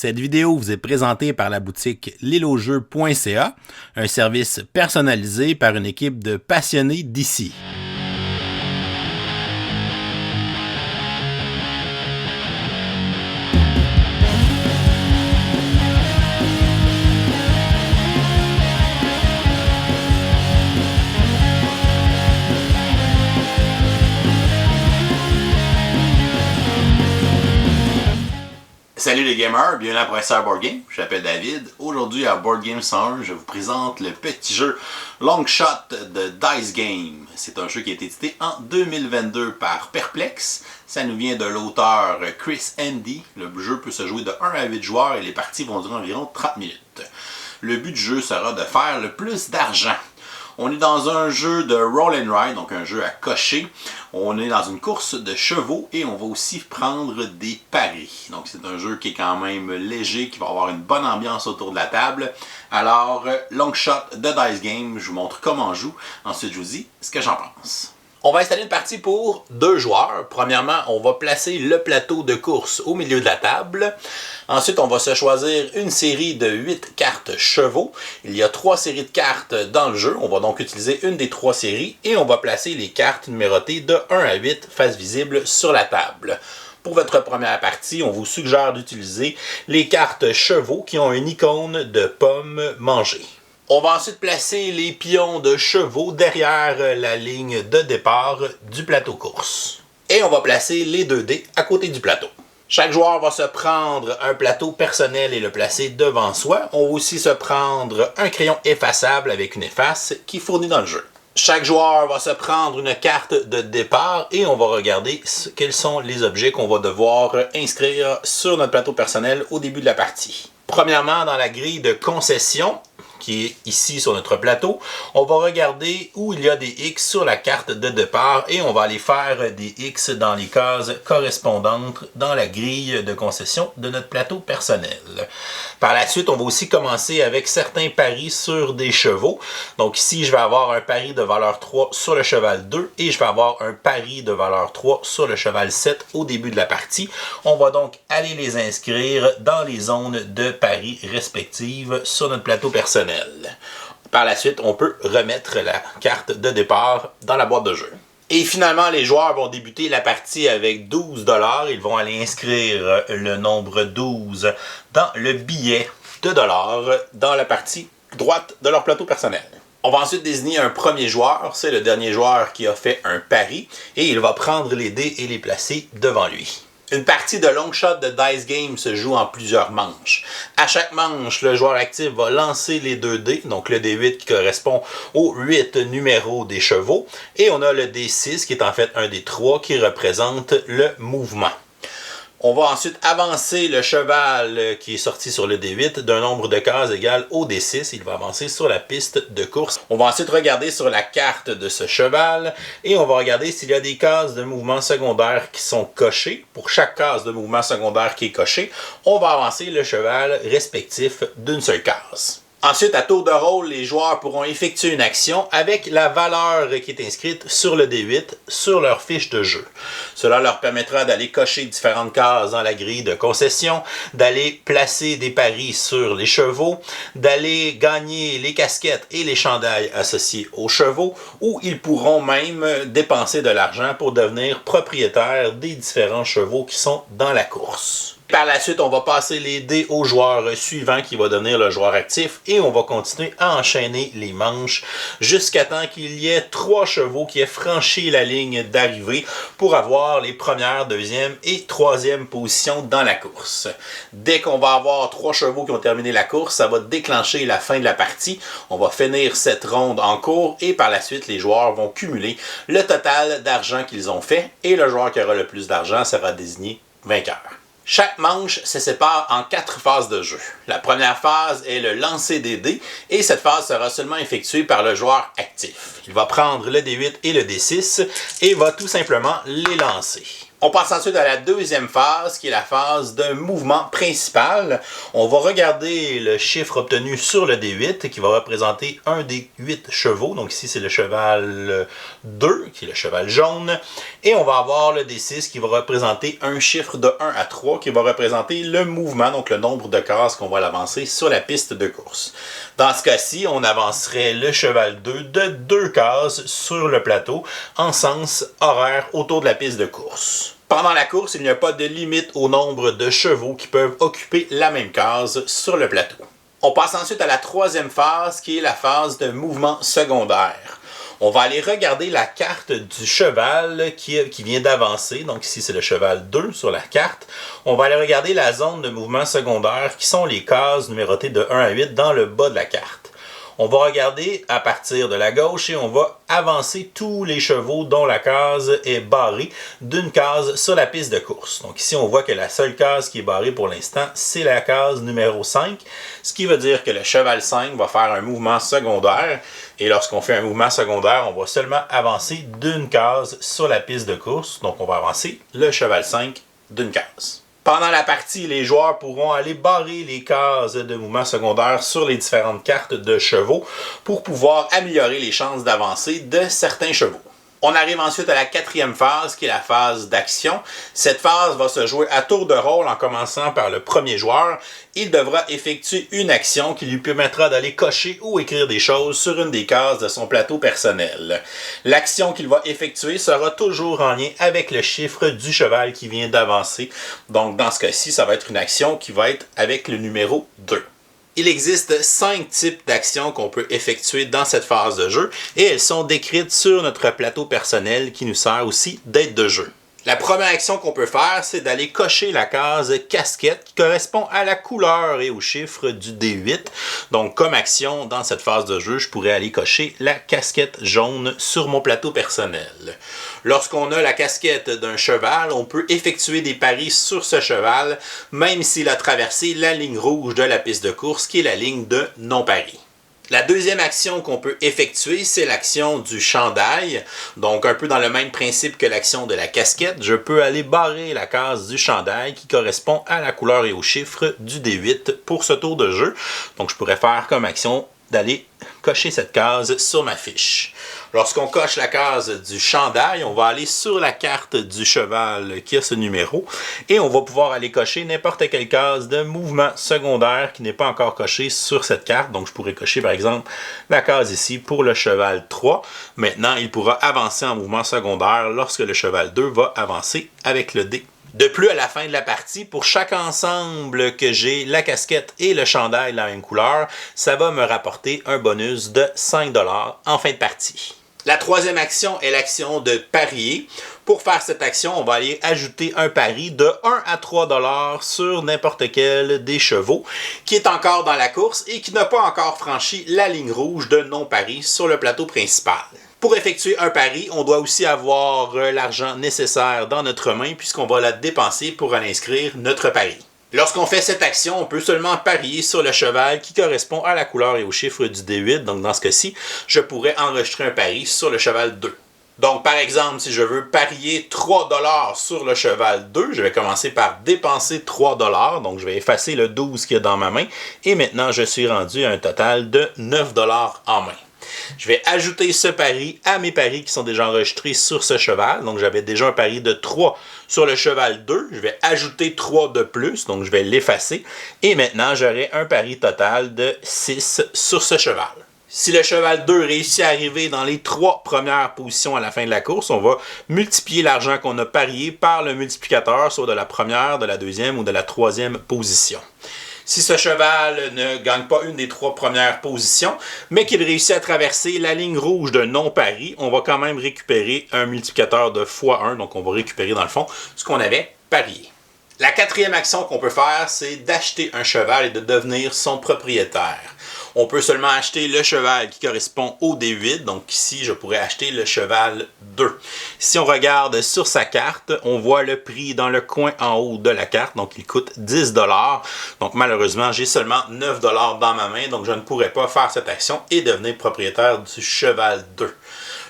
Cette vidéo vous est présentée par la boutique liloujeux.ca, un service personnalisé par une équipe de passionnés d'ici. Salut les gamers, bienvenue à Professeur Board Game, je m'appelle David. Aujourd'hui à Board Game 101, je vous présente le petit jeu Long Shot de Dice Game. C'est un jeu qui a été édité en 2022 par Perplex. Ça nous vient de l'auteur Chris Handy. Le jeu peut se jouer de 1 à 8 joueurs et les parties vont durer environ 30 minutes. Le but du jeu sera de faire le plus d'argent. On est dans un jeu de roll and ride, donc un jeu à cocher. On est dans une course de chevaux et on va aussi prendre des paris. Donc c'est un jeu qui est quand même léger, qui va avoir une bonne ambiance autour de la table. Alors, Long Shot de Dice Game, je vous montre comment on joue. Ensuite, je vous dis ce que j'en pense. On va installer une partie pour 2 joueurs. Premièrement, on va placer le plateau de course au milieu de la table. Ensuite, on va se choisir une série de 8 cartes chevaux. Il y a 3 séries de cartes dans le jeu. On va donc utiliser une des 3 séries et on va placer les cartes numérotées de 1 à 8 face visible sur la table. Pour votre première partie, on vous suggère d'utiliser les cartes chevaux qui ont une icône de pomme mangée. On va ensuite placer les pions de chevaux derrière la ligne de départ du plateau course. Et on va placer les 2 dés à côté du plateau. Chaque joueur va se prendre un plateau personnel et le placer devant soi. On va aussi se prendre un crayon effaçable avec une efface qui est fourni dans le jeu. Chaque joueur va se prendre une carte de départ et on va regarder quels sont les objets qu'on va devoir inscrire sur notre plateau personnel au début de la partie. Premièrement, dans la grille de concession, qui est ici sur notre plateau, on va regarder où il y a des X sur la carte de départ et on va aller faire des X dans les cases correspondantes dans la grille de concession de notre plateau personnel. Par la suite, on va aussi commencer avec certains paris sur des chevaux. Donc ici, je vais avoir un pari de valeur 3 sur le cheval 2 et je vais avoir un pari de valeur 3 sur le cheval 7 au début de la partie. On va donc aller les inscrire dans les zones de paris respectives sur notre plateau personnel. Par la suite, on peut remettre la carte de départ dans la boîte de jeu. Et finalement, les joueurs vont débuter la partie avec 12 $. Ils vont aller inscrire le nombre 12 dans le billet de dollars dans la partie droite de leur plateau personnel. On va ensuite désigner un premier joueur. C'est le dernier joueur qui a fait un pari et il va prendre les dés et les placer devant lui. Une partie de Long Shot de Dice Game se joue en plusieurs manches. À chaque manche, le joueur actif va lancer les 2 dés, donc le D8 qui correspond aux 8 numéros des chevaux, et on a le D6 qui est en fait un des 3 qui représente le mouvement. On va ensuite avancer le cheval qui est sorti sur le D8 d'un nombre de cases égal au D6. Il va avancer sur la piste de course. On va ensuite regarder sur la carte de ce cheval et on va regarder s'il y a des cases de mouvement secondaire qui sont cochées. Pour chaque case de mouvement secondaire qui est cochée, on va avancer le cheval respectif d'une seule case. Ensuite, à tour de rôle, les joueurs pourront effectuer une action avec la valeur qui est inscrite sur le D8 sur leur fiche de jeu. Cela leur permettra d'aller cocher différentes cases dans la grille de concession, d'aller placer des paris sur les chevaux, d'aller gagner les casquettes et les chandails associés aux chevaux, ou ils pourront même dépenser de l'argent pour devenir propriétaires des différents chevaux qui sont dans la course. Par la suite, on va passer les dés au joueur suivant qui va devenir le joueur actif et on va continuer à enchaîner les manches jusqu'à temps qu'il y ait 3 chevaux qui aient franchi la ligne d'arrivée pour avoir les premières, deuxième et troisième positions dans la course. Dès qu'on va avoir 3 chevaux qui ont terminé la course, ça va déclencher la fin de la partie. On va finir cette ronde en cours et par la suite, les joueurs vont cumuler le total d'argent qu'ils ont fait et le joueur qui aura le plus d'argent sera désigné vainqueur. Chaque manche se sépare en 4 phases de jeu. La première phase est le lancer des dés et cette phase sera seulement effectuée par le joueur actif. Il va prendre le D8 et le D6 et va tout simplement les lancer. On passe ensuite à la deuxième phase, qui est la phase de mouvement principal. On va regarder le chiffre obtenu sur le D8, qui va représenter un des 8 chevaux. Donc ici, c'est le cheval 2, qui est le cheval jaune. Et on va avoir le D6, qui va représenter un chiffre de 1 à 3, qui va représenter le mouvement, donc le nombre de cases qu'on va l'avancer sur la piste de course. Dans ce cas-ci, on avancerait le cheval 2 de 2 cases sur le plateau, en sens horaire autour de la piste de course. Pendant la course, il n'y a pas de limite au nombre de chevaux qui peuvent occuper la même case sur le plateau. On passe ensuite à la troisième phase, qui est la phase de mouvement secondaire. On va aller regarder la carte du cheval qui vient d'avancer. Donc ici, c'est le cheval 2 sur la carte. On va aller regarder la zone de mouvement secondaire, qui sont les cases numérotées de 1 à 8 dans le bas de la carte. On va regarder à partir de la gauche et on va avancer tous les chevaux dont la case est barrée d'une case sur la piste de course. Donc ici, on voit que la seule case qui est barrée pour l'instant, c'est la case numéro 5, ce qui veut dire que le cheval 5 va faire un mouvement secondaire. Et lorsqu'on fait un mouvement secondaire, on va seulement avancer d'une case sur la piste de course. Donc on va avancer le cheval 5 d'une case. Pendant la partie, les joueurs pourront aller barrer les cases de mouvement secondaire sur les différentes cartes de chevaux pour pouvoir améliorer les chances d'avancer de certains chevaux. On arrive ensuite à la quatrième phase, qui est la phase d'action. Cette phase va se jouer à tour de rôle en commençant par le premier joueur. Il devra effectuer une action qui lui permettra d'aller cocher ou écrire des choses sur une des cases de son plateau personnel. L'action qu'il va effectuer sera toujours en lien avec le chiffre du cheval qui vient d'avancer. Donc dans ce cas-ci, ça va être une action qui va être avec le numéro 2. Il existe 5 types d'actions qu'on peut effectuer dans cette phase de jeu et elles sont décrites sur notre plateau personnel qui nous sert aussi d'aide de jeu. La première action qu'on peut faire, c'est d'aller cocher la case casquette qui correspond à la couleur et au chiffre du D8. Donc comme action dans cette phase de jeu, je pourrais aller cocher la casquette jaune sur mon plateau personnel. Lorsqu'on a la casquette d'un cheval, on peut effectuer des paris sur ce cheval, même s'il a traversé la ligne rouge de la piste de course, qui est la ligne de non-pari. La deuxième action qu'on peut effectuer, c'est l'action du chandail. Donc, un peu dans le même principe que l'action de la casquette, je peux aller barrer la case du chandail qui correspond à la couleur et au chiffre du D8 pour ce tour de jeu. Donc, je pourrais faire comme action d'aller cocher cette case sur ma fiche. Lorsqu'on coche la case du chandail, on va aller sur la carte du cheval qui a ce numéro et on va pouvoir aller cocher n'importe quelle case de mouvement secondaire qui n'est pas encore cochée sur cette carte. Donc je pourrais cocher par exemple la case ici pour le cheval 3. Maintenant, il pourra avancer en mouvement secondaire lorsque le cheval 2 va avancer avec le dé. De plus, à la fin de la partie, pour chaque ensemble que j'ai, la casquette et le chandail de la même couleur, ça va me rapporter un bonus de 5 $ en fin de partie. La troisième action est l'action de parier. Pour faire cette action, on va aller ajouter un pari de 1 à 3 $ sur n'importe quel des chevaux qui est encore dans la course et qui n'a pas encore franchi la ligne rouge de non-pari sur le plateau principal. Pour effectuer un pari, on doit aussi avoir l'argent nécessaire dans notre main puisqu'on va la dépenser pour en inscrire notre pari. Lorsqu'on fait cette action, on peut seulement parier sur le cheval qui correspond à la couleur et au chiffre du D8. Donc dans ce cas-ci, je pourrais enregistrer un pari sur le cheval 2. Donc par exemple, si je veux parier 3 $ sur le cheval 2, je vais commencer par dépenser 3 $. Donc je vais effacer le 12 qu'il y a dans ma main. Et maintenant, je suis rendu à un total de 9 $ en main. Je vais ajouter ce pari à mes paris qui sont déjà enregistrés sur ce cheval. Donc, j'avais déjà un pari de 3 sur le cheval 2. Je vais ajouter 3 de plus, donc je vais l'effacer. Et maintenant, j'aurai un pari total de 6 sur ce cheval. Si le cheval 2 réussit à arriver dans les 3 premières positions à la fin de la course, on va multiplier l'argent qu'on a parié par le multiplicateur, soit de la première, de la deuxième ou de la troisième position. Si ce cheval ne gagne pas une des 3 premières positions, mais qu'il réussit à traverser la ligne rouge de non-pari, on va quand même récupérer un multiplicateur de x1, donc on va récupérer dans le fond ce qu'on avait parié. La quatrième action qu'on peut faire, c'est d'acheter un cheval et de devenir son propriétaire. On peut seulement acheter le cheval qui correspond au D8, donc ici je pourrais acheter le cheval 2. Si on regarde sur sa carte, on voit le prix dans le coin en haut de la carte, donc il coûte 10 $. Donc malheureusement, j'ai seulement 9 $ dans ma main, donc je ne pourrais pas faire cette action et devenir propriétaire du cheval 2.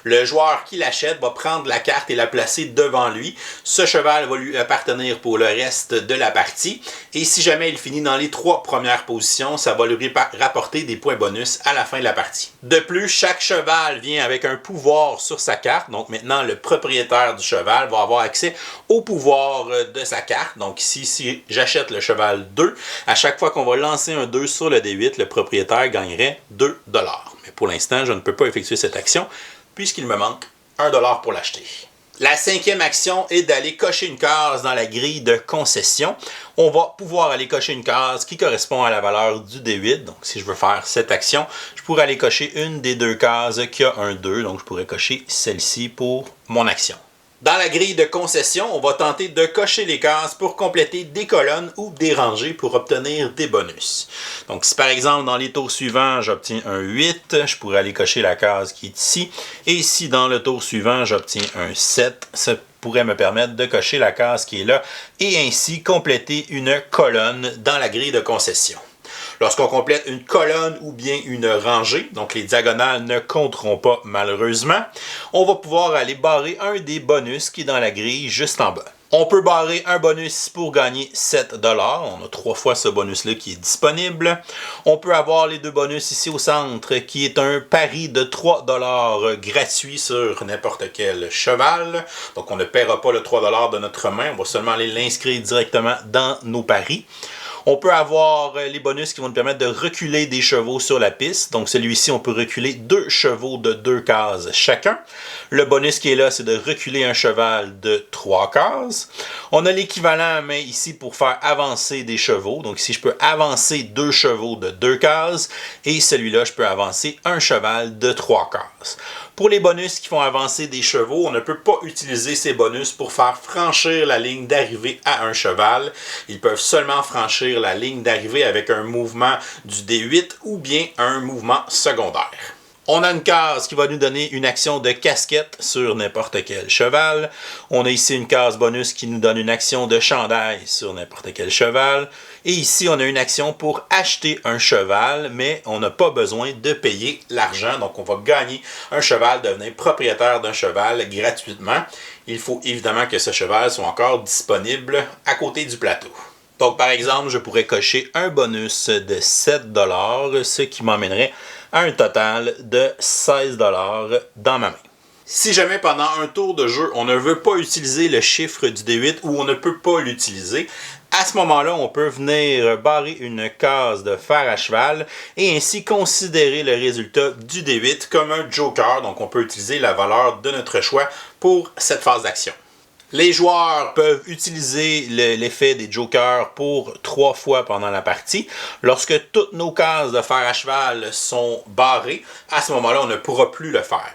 Le joueur qui l'achète va prendre la carte et la placer devant lui. Ce cheval va lui appartenir pour le reste de la partie. Et si jamais il finit dans les 3 premières positions, ça va lui rapporter des points bonus à la fin de la partie. De plus, chaque cheval vient avec un pouvoir sur sa carte. Donc maintenant, le propriétaire du cheval va avoir accès au pouvoir de sa carte. Donc ici, si j'achète le cheval 2, à chaque fois qu'on va lancer un 2 sur le D8, le propriétaire gagnerait 2 $. Mais pour l'instant, je ne peux pas effectuer cette action puisqu'il me manque 1 $ pour l'acheter. La 5e action est d'aller cocher une case dans la grille de concession. On va pouvoir aller cocher une case qui correspond à la valeur du D8. Donc, si je veux faire cette action, je pourrais aller cocher une des 2 cases qui a un 2. Donc, je pourrais cocher celle-ci pour mon action. Dans la grille de concession, on va tenter de cocher les cases pour compléter des colonnes ou des rangées pour obtenir des bonus. Donc, si par exemple, dans les tours suivants, j'obtiens un 8, je pourrais aller cocher la case qui est ici. Et si dans le tour suivant, j'obtiens un 7, ça pourrait me permettre de cocher la case qui est là et ainsi compléter une colonne dans la grille de concession. Lorsqu'on complète une colonne ou bien une rangée, donc les diagonales ne compteront pas malheureusement, on va pouvoir aller barrer un des bonus qui est dans la grille juste en bas. On peut barrer un bonus pour gagner 7 $. On a 3 fois ce bonus-là qui est disponible. On peut avoir les 2 bonus ici au centre qui est un pari de 3 $ gratuit sur n'importe quel cheval. Donc on ne paiera pas le 3 $ de notre main, on va seulement aller l'inscrire directement dans nos paris. On peut avoir les bonus qui vont nous permettre de reculer des chevaux sur la piste. Donc celui-ci, on peut reculer 2 chevaux de 2 cases chacun. Le bonus qui est là, c'est de reculer un cheval de 3 cases. On a l'équivalent à main ici pour faire avancer des chevaux. Donc ici, je peux avancer 2 chevaux de 2 cases. Et celui-là, je peux avancer un cheval de 3 cases. Pour les bonus qui font avancer des chevaux, on ne peut pas utiliser ces bonus pour faire franchir la ligne d'arrivée à un cheval. Ils peuvent seulement franchir la ligne d'arrivée avec un mouvement du D8 ou bien un mouvement secondaire. On a une case qui va nous donner une action de casquette sur n'importe quel cheval. On a ici une case bonus qui nous donne une action de chandail sur n'importe quel cheval. Et ici, on a une action pour acheter un cheval, mais on n'a pas besoin de payer l'argent. Donc, on va gagner un cheval, devenir propriétaire d'un cheval gratuitement. Il faut évidemment que ce cheval soit encore disponible à côté du plateau. Donc, par exemple, je pourrais cocher un bonus de 7 $, ce qui m'emmènerait à un total de 16 $ dans ma main. Si jamais pendant un tour de jeu, on ne veut pas utiliser le chiffre du D8 ou on ne peut pas l'utiliser, à ce moment-là, on peut venir barrer une case de fer à cheval et ainsi considérer le résultat du D8 comme un joker. Donc, on peut utiliser la valeur de notre choix pour cette phase d'action. Les joueurs peuvent utiliser l'effet des jokers pour 3 fois pendant la partie. Lorsque toutes nos cases de fer à cheval sont barrées, à ce moment-là, on ne pourra plus le faire.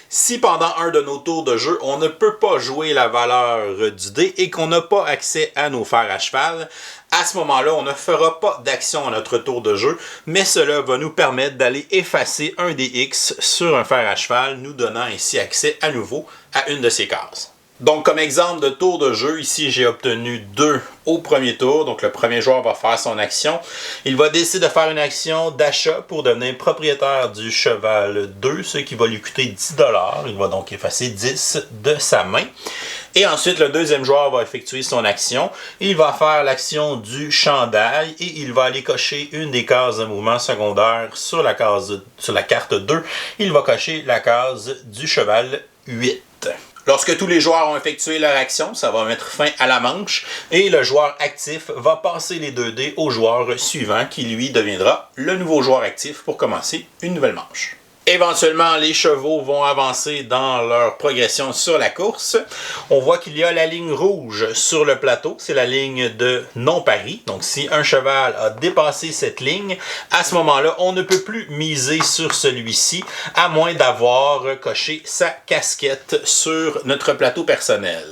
Si pendant un de nos tours de jeu, on ne peut pas jouer la valeur du dé et qu'on n'a pas accès à nos fers à cheval, à ce moment-là, on ne fera pas d'action à notre tour de jeu, mais cela va nous permettre d'aller effacer un des X sur un fer à cheval, nous donnant ainsi accès à nouveau à une de ces cases. Donc, comme exemple de tour de jeu, ici, j'ai obtenu 2 au premier tour. Donc, le premier joueur va faire son action. Il va décider de faire une action d'achat pour devenir propriétaire du cheval 2, ce qui va lui coûter 10 $. Il va donc effacer 10 de sa main. Et ensuite, le deuxième joueur va effectuer son action. Il va faire l'action du chandail et il va aller cocher une des cases de mouvement secondaire sur la carte 2. Il va cocher la case du cheval 8. Lorsque tous les joueurs ont effectué leur action, ça va mettre fin à la manche et le joueur actif va passer les 2 dés au joueur suivant qui lui deviendra le nouveau joueur actif pour commencer une nouvelle manche. Éventuellement, les chevaux vont avancer dans leur progression sur la course. On voit qu'il y a la ligne rouge sur le plateau, c'est la ligne de non-pari. Donc, si un cheval a dépassé cette ligne, à ce moment-là, on ne peut plus miser sur celui-ci, à moins d'avoir coché sa casquette sur notre plateau personnel.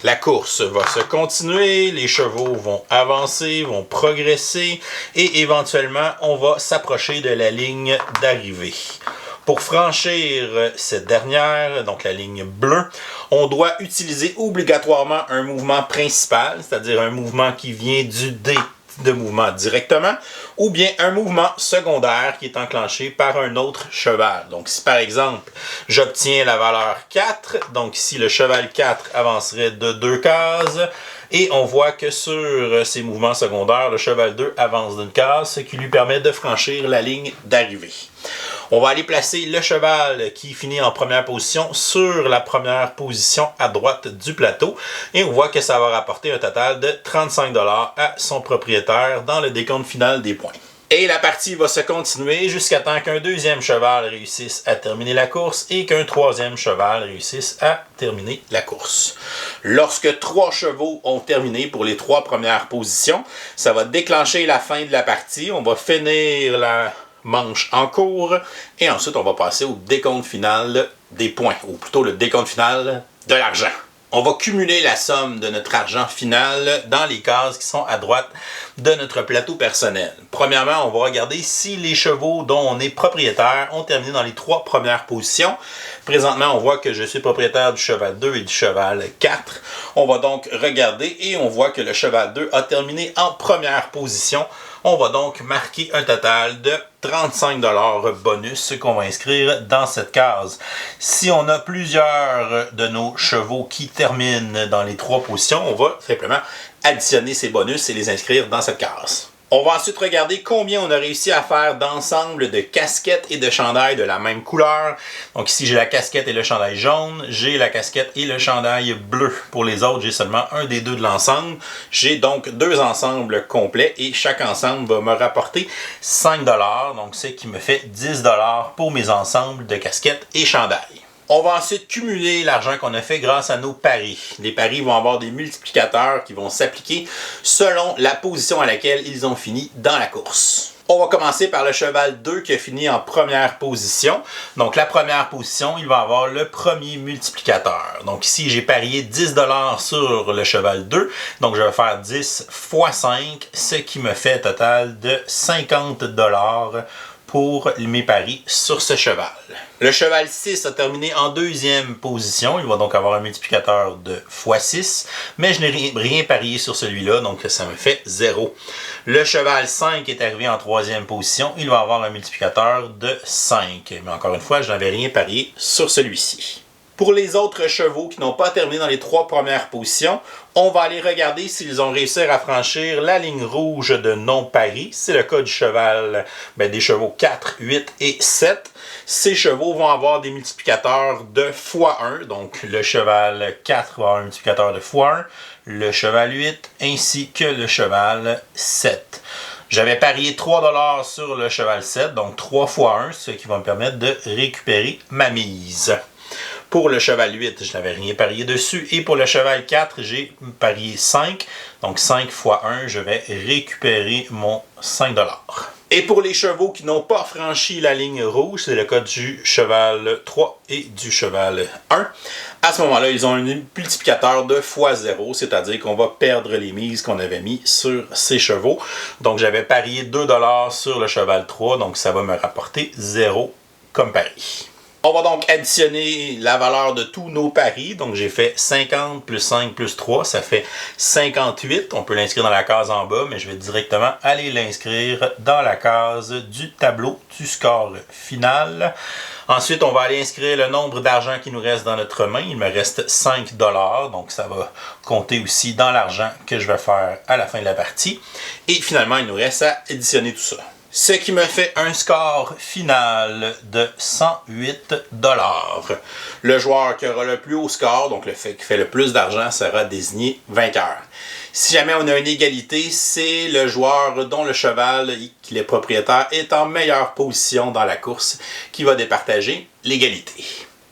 La course va se continuer, les chevaux vont avancer, vont progresser et éventuellement, on va s'approcher de la ligne d'arrivée. Pour franchir cette dernière, donc la ligne bleue, on doit utiliser obligatoirement un mouvement principal, c'est-à-dire un mouvement qui vient du dé de mouvement directement, ou bien un mouvement secondaire qui est enclenché par un autre cheval. Donc si par exemple j'obtiens la valeur 4, donc ici le cheval 4 avancerait de 2 cases, et on voit que sur ces mouvements secondaires, le cheval 2 avance d'une case, ce qui lui permet de franchir la ligne d'arrivée. On va aller placer le cheval qui finit en première position sur la première position à droite du plateau. Et on voit que ça va rapporter un total de 35 $ à son propriétaire dans le décompte final des points. Et la partie va se continuer jusqu'à temps qu'un deuxième cheval réussisse à terminer la course et qu'un troisième cheval réussisse à terminer la course. Lorsque 3 chevaux ont terminé pour les 3 premières positions, ça va déclencher la fin de la partie. On va finir la manche en cours et ensuite on va passer au décompte final des points, ou plutôt le décompte final de l'argent. On va cumuler la somme de notre argent final dans les cases qui sont à droite de notre plateau personnel. Premièrement, on va regarder si les chevaux dont on est propriétaire ont terminé dans les 3 premières positions. Présentement, on voit que je suis propriétaire du cheval 2 et du cheval 4. On va donc regarder et on voit que le cheval 2 a terminé en première position. On va donc marquer un total de 35 $ bonus qu'on va inscrire dans cette case. Si on a plusieurs de nos chevaux qui terminent dans les 3 positions, on va simplement additionner ces bonus et les inscrire dans cette case. On va ensuite regarder combien on a réussi à faire d'ensemble de casquettes et de chandails de la même couleur. Donc ici, j'ai la casquette et le chandail jaune. J'ai la casquette et le chandail bleu. Pour les autres, j'ai seulement un des deux de l'ensemble. J'ai donc 2 ensembles complets et chaque ensemble va me rapporter 5 $. Donc, ce qui me fait 10 $ pour mes ensembles de casquettes et chandails. On va ensuite cumuler l'argent qu'on a fait grâce à nos paris. Les paris vont avoir des multiplicateurs qui vont s'appliquer selon la position à laquelle ils ont fini dans la course. On va commencer par le cheval 2 qui a fini en première position. Donc la première position, il va avoir le premier multiplicateur. Donc ici, j'ai parié 10 $ sur le cheval 2. Donc je vais faire 10 x 5, ce qui me fait un total de 50 $ pour mes paris sur ce cheval. Le cheval 6 a terminé en deuxième position. Il va donc avoir un multiplicateur de x6, mais je n'ai rien parié sur celui-là, donc ça me fait 0. Le cheval 5 est arrivé en troisième position. Il va avoir un multiplicateur de 5, mais encore une fois, je n'avais rien parié sur celui-ci. Pour les autres chevaux qui n'ont pas terminé dans les 3 premières positions, on va aller regarder s'ils ont réussi à franchir la ligne rouge de non-pari. C'est le cas du cheval, des chevaux 4, 8 et 7. Ces chevaux vont avoir des multiplicateurs de x1. Donc le cheval 4 va avoir un multiplicateur de x1, le cheval 8 ainsi que le cheval 7. J'avais parié 3 $ sur le cheval 7, donc 3 x 1, ce qui va me permettre de récupérer ma mise. Pour le cheval 8, je n'avais rien parié dessus. Et pour le cheval 4, j'ai parié 5. Donc 5 x 1, je vais récupérer mon 5 $. Et pour les chevaux qui n'ont pas franchi la ligne rouge, c'est le cas du cheval 3 et du cheval 1. À ce moment-là, ils ont un multiplicateur de x0, c'est-à-dire qu'on va perdre les mises qu'on avait mis sur ces chevaux. Donc j'avais parié 2 $ sur le cheval 3, donc ça va me rapporter 0 comme pari. On va donc additionner la valeur de tous nos paris. Donc j'ai fait 50 plus 5 plus 3, ça fait 58. On peut l'inscrire dans la case en bas, mais je vais directement aller l'inscrire dans la case du tableau du score final. Ensuite, on va aller inscrire le nombre d'argent qui nous reste dans notre main. Il me reste 5 $, donc ça va compter aussi dans l'argent que je vais faire à la fin de la partie. Et finalement, il nous reste à additionner tout ça. Ce qui me fait un score final de 108 $. Le joueur qui aura le plus haut score, donc le fait qui fait le plus d'argent, sera désigné vainqueur. Si jamais on a une égalité, c'est le joueur dont le cheval qu'il est propriétaire est en meilleure position dans la course qui va départager l'égalité.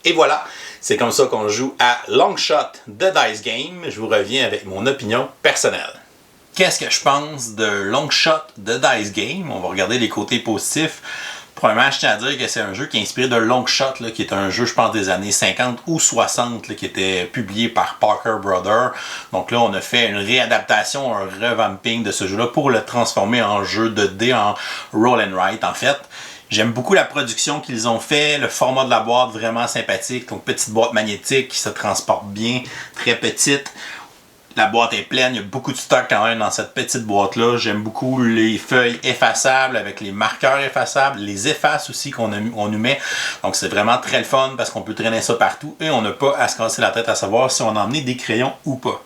Et voilà, c'est comme ça qu'on joue à Long Shot de Dice Game. Je vous reviens avec mon opinion personnelle. Qu'est-ce que je pense de Long Shot de Dice Game? On va regarder les côtés positifs. Premièrement, je tiens à dire que c'est un jeu qui est inspiré de Long Shot, là, qui est un jeu, je pense, des années 50 ou 60, là, qui était publié par Parker Brothers. Donc là, on a fait une réadaptation, un revamping de ce jeu-là pour le transformer en jeu de dés, en roll and write, en fait. J'aime beaucoup la production qu'ils ont fait, le format de la boîte vraiment sympathique, donc petite boîte magnétique qui se transporte bien, très petite. La boîte est pleine, il y a beaucoup de stock quand même dans cette petite boîte-là. J'aime beaucoup les feuilles effaçables avec les marqueurs effaçables, les effaces aussi qu'on nous met. Donc c'est vraiment très le fun parce qu'on peut traîner ça partout et on n'a pas à se casser la tête à savoir si on a emmené des crayons ou pas.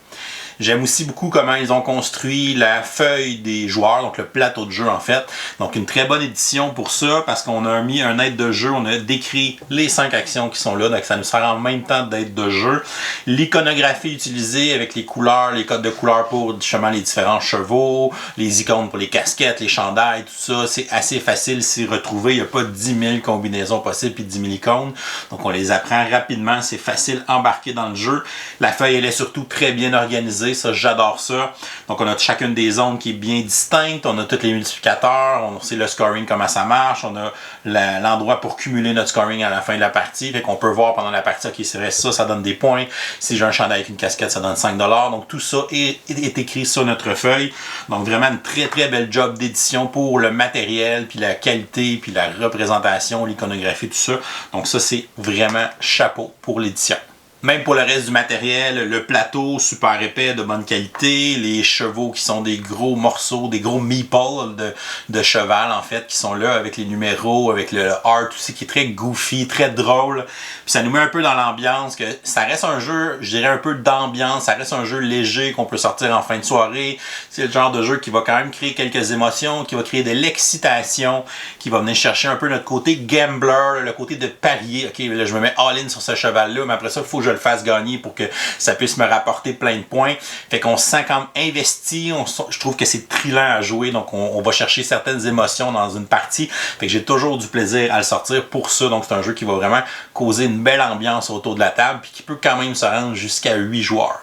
J'aime aussi beaucoup comment ils ont construit la feuille des joueurs, donc le plateau de jeu en fait. Donc une très bonne édition pour ça parce qu'on a mis un aide de jeu, on a décrit les 5 actions qui sont là, donc ça nous sert en même temps d'aide de jeu. L'iconographie utilisée avec les couleurs, les codes de couleurs pour justement les différents chevaux, les icônes pour les casquettes, les chandails, tout ça, c'est assez facile s'y retrouver. Il n'y a pas 10 000 combinaisons possibles et 10 000 icônes. Donc on les apprend rapidement, c'est facile embarquer dans le jeu. La feuille elle est surtout très bien organisée. Ça, j'adore ça. Donc, on a chacune des zones qui est bien distincte. On a tous les multiplicateurs. On sait le scoring, comment ça marche. On a l'endroit pour cumuler notre scoring à la fin de la partie. Fait qu'on peut voir pendant la partie, ok, c'est vrai, ça donne des points. Si j'ai un chandail avec une casquette, ça donne 5 $. Donc, tout ça est écrit sur notre feuille. Donc, vraiment une très, très belle job d'édition pour le matériel, puis la qualité, puis la représentation, l'iconographie, tout ça. Donc, ça, c'est vraiment chapeau pour l'édition. Même pour le reste du matériel, le plateau super épais, de bonne qualité, les chevaux qui sont des gros morceaux, des gros meeples de cheval en fait, qui sont là avec les numéros, avec le art aussi qui est très goofy, très drôle. Puis ça nous met un peu dans l'ambiance, que ça reste un jeu, je dirais un peu d'ambiance, ça reste un jeu léger qu'on peut sortir en fin de soirée. C'est le genre de jeu qui va quand même créer quelques émotions, qui va créer de l'excitation, qui va venir chercher un peu notre côté gambler, le côté de parier. Ok, là je me mets all-in sur ce cheval-là, mais après ça, il faut que je le fasse gagner pour que ça puisse me rapporter plein de points. Fait qu'on se sent comme investi, je trouve que c'est thrillant à jouer, donc on va chercher certaines émotions dans une partie. Fait que j'ai toujours du plaisir à le sortir pour ça, donc c'est un jeu qui va vraiment causer une belle ambiance autour de la table, puis qui peut quand même se rendre jusqu'à 8 joueurs.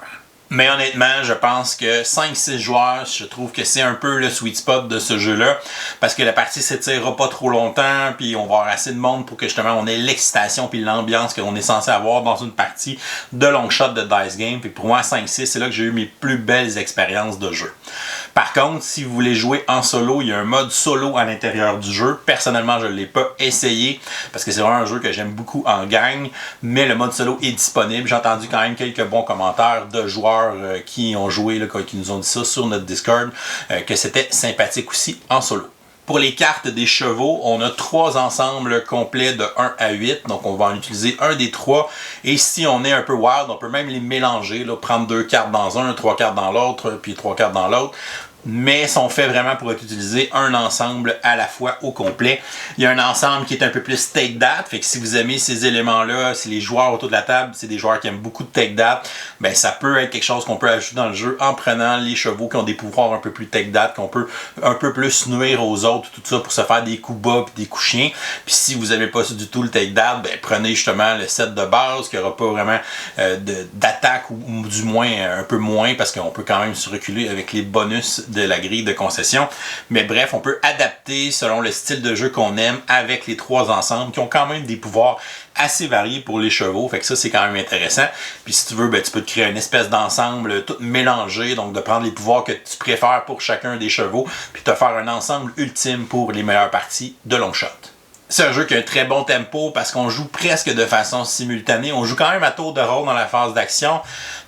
Mais honnêtement, je pense que 5-6 joueurs, je trouve que c'est un peu le sweet spot de ce jeu-là, parce que la partie s'étirera pas trop longtemps, puis on va avoir assez de monde pour que justement on ait l'excitation puis l'ambiance qu'on est censé avoir dans une partie de long shot de Dice Game. Puis pour moi, 5-6, c'est là que j'ai eu mes plus belles expériences de jeu. Par contre, si vous voulez jouer en solo, il y a un mode solo à l'intérieur du jeu. Personnellement, je ne l'ai pas essayé parce que c'est vraiment un jeu que j'aime beaucoup en gang, mais le mode solo est disponible. J'ai entendu quand même quelques bons commentaires de joueurs qui ont joué, là, qui nous ont dit ça sur notre Discord, que c'était sympathique aussi en solo. Pour les cartes des chevaux, on a 3 ensembles complets de 1 à 8. Donc, on va en utiliser un des 3. Et si on est un peu wild, on peut même les mélanger. Là, prendre 2 cartes dans un, 3 cartes dans l'autre, puis 3 cartes dans l'autre. Mais sont faits vraiment pour être utilisés un ensemble à la fois au complet. Il y a un ensemble qui est un peu plus take that, fait que si vous aimez ces éléments-là, si les joueurs autour de la table, c'est des joueurs qui aiment beaucoup de take that, ben ça peut être quelque chose qu'on peut ajouter dans le jeu en prenant les chevaux qui ont des pouvoirs un peu plus take that, qu'on peut un peu plus nuire aux autres, tout ça pour se faire des coups bas et des coups chiens. Puis si vous n'aimez pas du tout le take that, ben prenez justement le set de base qui n'aura pas vraiment d'attaque ou du moins un peu moins parce qu'on peut quand même se reculer avec les bonus de la grille de concession. Mais bref, on peut adapter selon le style de jeu qu'on aime avec les 3 ensembles qui ont quand même des pouvoirs assez variés pour les chevaux. Fait que ça, c'est quand même intéressant. Puis si tu veux, ben, tu peux te créer une espèce d'ensemble tout mélangé, donc de prendre les pouvoirs que tu préfères pour chacun des chevaux, puis te faire un ensemble ultime pour les meilleures parties de long shot. C'est un jeu qui a un très bon tempo parce qu'on joue presque de façon simultanée. On joue quand même à tour de rôle dans la phase d'action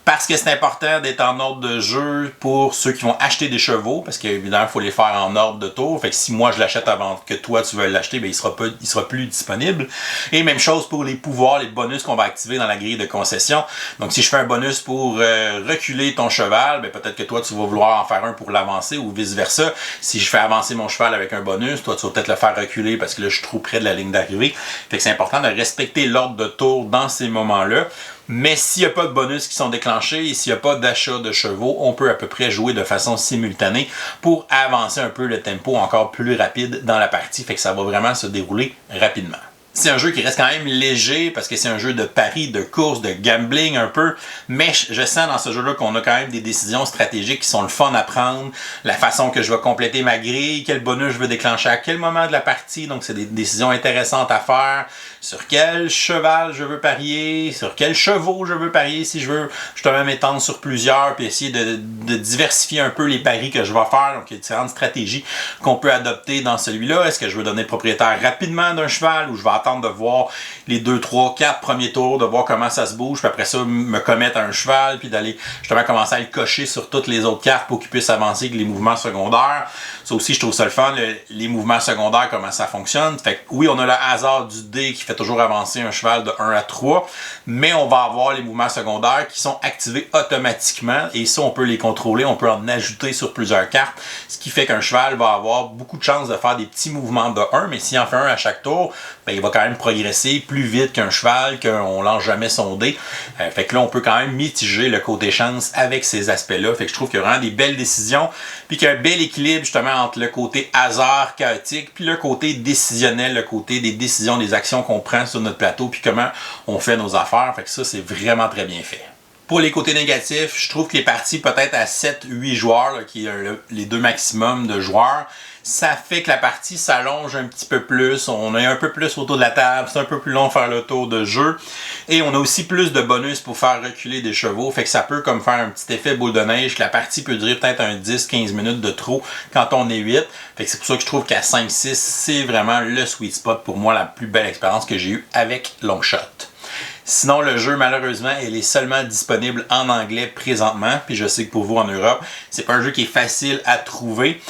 parce que c'est important d'être en ordre de jeu pour ceux qui vont acheter des chevaux parce qu'évidemment, il faut les faire en ordre de tour. Fait que si moi je l'achète avant que toi tu veux l'acheter, ben, il sera plus disponible. Et même chose pour les pouvoirs, les bonus qu'on va activer dans la grille de concession. Donc si je fais un bonus pour reculer ton cheval, ben, peut-être que toi tu vas vouloir en faire un pour l'avancer ou vice versa. Si je fais avancer mon cheval avec un bonus, toi tu vas peut-être le faire reculer parce que là je suis trop près de la ligne d'arrivée. Fait que c'est important de respecter l'ordre de tour dans ces moments-là. Mais s'il n'y a pas de bonus qui sont déclenchés et s'il n'y a pas d'achat de chevaux, on peut à peu près jouer de façon simultanée pour avancer un peu le tempo encore plus rapide dans la partie. Fait que ça va vraiment se dérouler rapidement. C'est un jeu qui reste quand même léger parce que c'est un jeu de pari, de course, de gambling un peu. Mais je sens dans ce jeu-là qu'on a quand même des décisions stratégiques qui sont le fun à prendre. La façon que je vais compléter ma grille, quel bonus je veux déclencher à quel moment de la partie. Donc c'est des décisions intéressantes à faire. Sur quel cheval je veux parier, sur quel chevaux je veux parier si je veux justement m'étendre sur plusieurs puis essayer de diversifier un peu les paris que je vais faire. Donc il y a différentes stratégies qu'on peut adopter dans celui-là. Est-ce que je veux donner propriétaire rapidement d'un cheval ou je vais attendre de voir les 2, 3, 4 premiers tours, de voir comment ça se bouge, puis après ça, me commettre à un cheval, puis d'aller justement commencer à le cocher sur toutes les autres cartes pour qu'il puisse avancer avec les mouvements secondaires. Ça aussi, je trouve ça le fun, les mouvements secondaires, comment ça fonctionne. Fait que oui, on a le hasard du dé qui fait toujours avancer un cheval de 1 à 3, mais on va avoir les mouvements secondaires qui sont activés automatiquement, et ça, on peut les contrôler, on peut en ajouter sur plusieurs cartes, ce qui fait qu'un cheval va avoir beaucoup de chances de faire des petits mouvements de 1, mais s'il en fait un à chaque tour, ben, il va quand même progresser plus vite qu'un cheval, qu'on lance jamais son dé. Fait que là, on peut quand même mitiger le côté chance avec ces aspects-là. Fait que je trouve qu'il y a vraiment des belles décisions, puis qu'il y a un bel équilibre justement entre le côté hasard chaotique, puis le côté décisionnel, le côté des décisions, des actions qu'on prend sur notre plateau, puis comment on fait nos affaires. Fait que ça, c'est vraiment très bien fait. Pour les côtés négatifs, je trouve que les parties peut-être à 7-8 joueurs, là, qui est les 2 maximum de joueurs, ça fait que la partie s'allonge un petit peu plus, on est un peu plus autour de la table, c'est un peu plus long faire le tour de jeu, et on a aussi plus de bonus pour faire reculer des chevaux, fait que ça peut comme faire un petit effet boule de neige, que la partie peut durer peut-être un 10-15 minutes de trop quand on est 8, fait que c'est pour ça que je trouve qu'à 5-6, c'est vraiment le sweet spot pour moi, la plus belle expérience que j'ai eue avec Longshot. Sinon, le jeu, malheureusement, il est seulement disponible en anglais présentement. Puis je sais que pour vous en Europe, c'est pas un jeu qui est facile à trouver.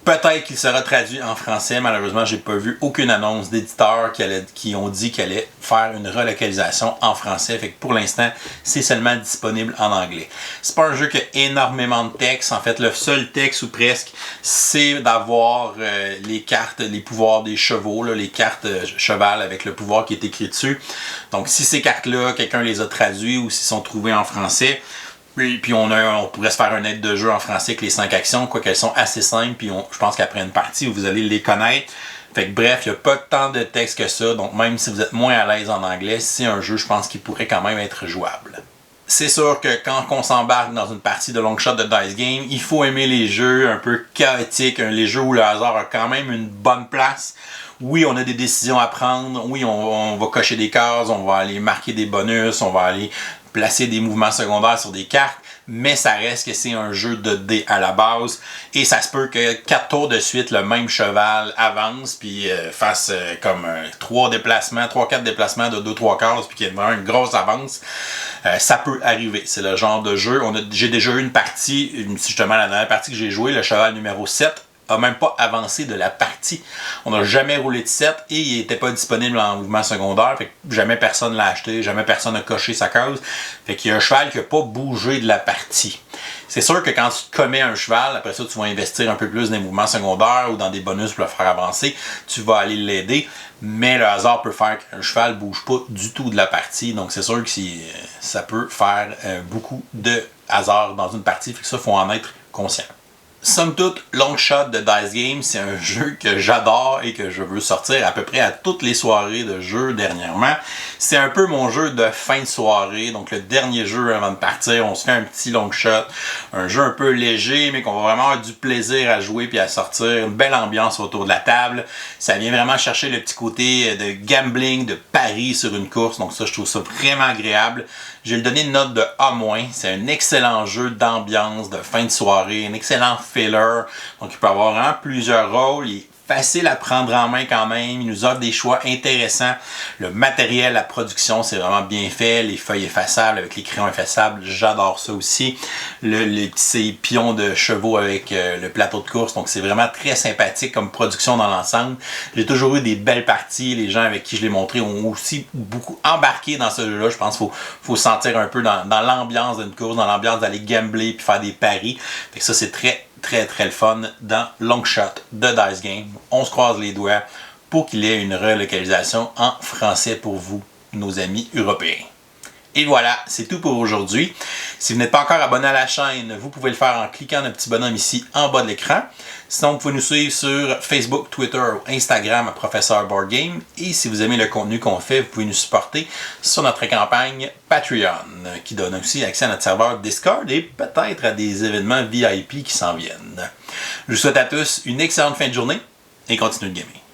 Peut-être qu'il sera traduit en français. Malheureusement, j'ai pas vu aucune annonce d'éditeurs qui ont dit qu'elle allait faire une relocalisation en français. Fait que pour l'instant, c'est seulement disponible en anglais. C'est pas un jeu qui a énormément de texte. En fait, le seul texte ou presque, c'est d'avoir les cartes, les pouvoirs des chevaux, là, les cartes cheval avec le pouvoir qui est écrit dessus. Donc, si ces cartes-là, quelqu'un les a traduites ou s'ils sont trouvés en français, puis on pourrait se faire un aide de jeu en français avec les 5 actions, quoi qu'elles sont assez simples, puis je pense qu'après une partie, vous allez les connaître. Fait que bref, il n'y a pas tant de texte que ça, donc même si vous êtes moins à l'aise en anglais, c'est un jeu, je pense, qui pourrait quand même être jouable. C'est sûr que quand on s'embarque dans une partie de Longshot de Dice Game, il faut aimer les jeux un peu chaotiques, les jeux où le hasard a quand même une bonne place. Oui, on a des décisions à prendre, oui, on va cocher des cases, on va aller marquer des bonus, on va aller placer des mouvements secondaires sur des cartes, mais ça reste que c'est un jeu de dés à la base, et ça se peut que 4 tours de suite, le même cheval avance, puis fasse comme 3-4 déplacements de 2-3 cases, puis qu'il y ait vraiment une grosse avance. Ça peut arriver, c'est le genre de jeu. J'ai déjà eu une partie, justement la dernière partie que j'ai jouée, le cheval numéro 7, a même pas avancé de la partie. On n'a jamais roulé de 7 et il n'était pas disponible en mouvement secondaire. Fait que jamais personne l'a acheté, jamais personne n'a coché sa case. Fait qu'il y a un cheval qui n'a pas bougé de la partie. C'est sûr que quand tu commets un cheval, après ça, tu vas investir un peu plus dans les mouvements secondaires ou dans des bonus pour le faire avancer. Tu vas aller l'aider. Mais le hasard peut faire qu'un cheval ne bouge pas du tout de la partie. Donc c'est sûr que ça peut faire beaucoup de hasard dans une partie. Fait que ça, il faut en être conscient. Somme toute, Longshot de Dice Game, c'est un jeu que j'adore et que je veux sortir à peu près à toutes les soirées de jeu dernièrement. C'est un peu mon jeu de fin de soirée, donc le dernier jeu avant de partir, on se fait un petit Longshot, un jeu un peu léger, mais qu'on va vraiment avoir du plaisir à jouer puis à sortir, une belle ambiance autour de la table. Ça vient vraiment chercher le petit côté de gambling, de pari sur une course, donc ça, je trouve ça vraiment agréable. Je vais lui donner une note de A-. C'est un excellent jeu d'ambiance, de fin de soirée, un excellent filler. Donc, il peut avoir vraiment plusieurs rôles. Il est facile à prendre en main quand même. Il nous offre des choix intéressants. Le matériel, la production, c'est vraiment bien fait. Les feuilles effaçables avec les crayons effaçables, j'adore ça aussi. Les petits pions de chevaux avec le plateau de course. Donc, c'est vraiment très sympathique comme production dans l'ensemble. J'ai toujours eu des belles parties. Les gens avec qui je l'ai montré ont aussi beaucoup embarqué dans ce jeu-là. Je pense qu'il faut se sentir un peu dans l'ambiance d'une course, dans l'ambiance d'aller gambler puis faire des paris. Fait que ça, c'est très le fun dans Longshot de Dice Game. On se croise les doigts pour qu'il y ait une relocalisation en français pour vous, nos amis européens. Et voilà, c'est tout pour aujourd'hui. Si vous n'êtes pas encore abonné à la chaîne, vous pouvez le faire en cliquant le petit bonhomme ici en bas de l'écran. Sinon, vous pouvez nous suivre sur Facebook, Twitter ou Instagram à Professeur Board Game. Et si vous aimez le contenu qu'on fait, vous pouvez nous supporter sur notre campagne Patreon, qui donne aussi accès à notre serveur Discord et peut-être à des événements VIP qui s'en viennent. Je vous souhaite à tous une excellente fin de journée et continuez de gamer.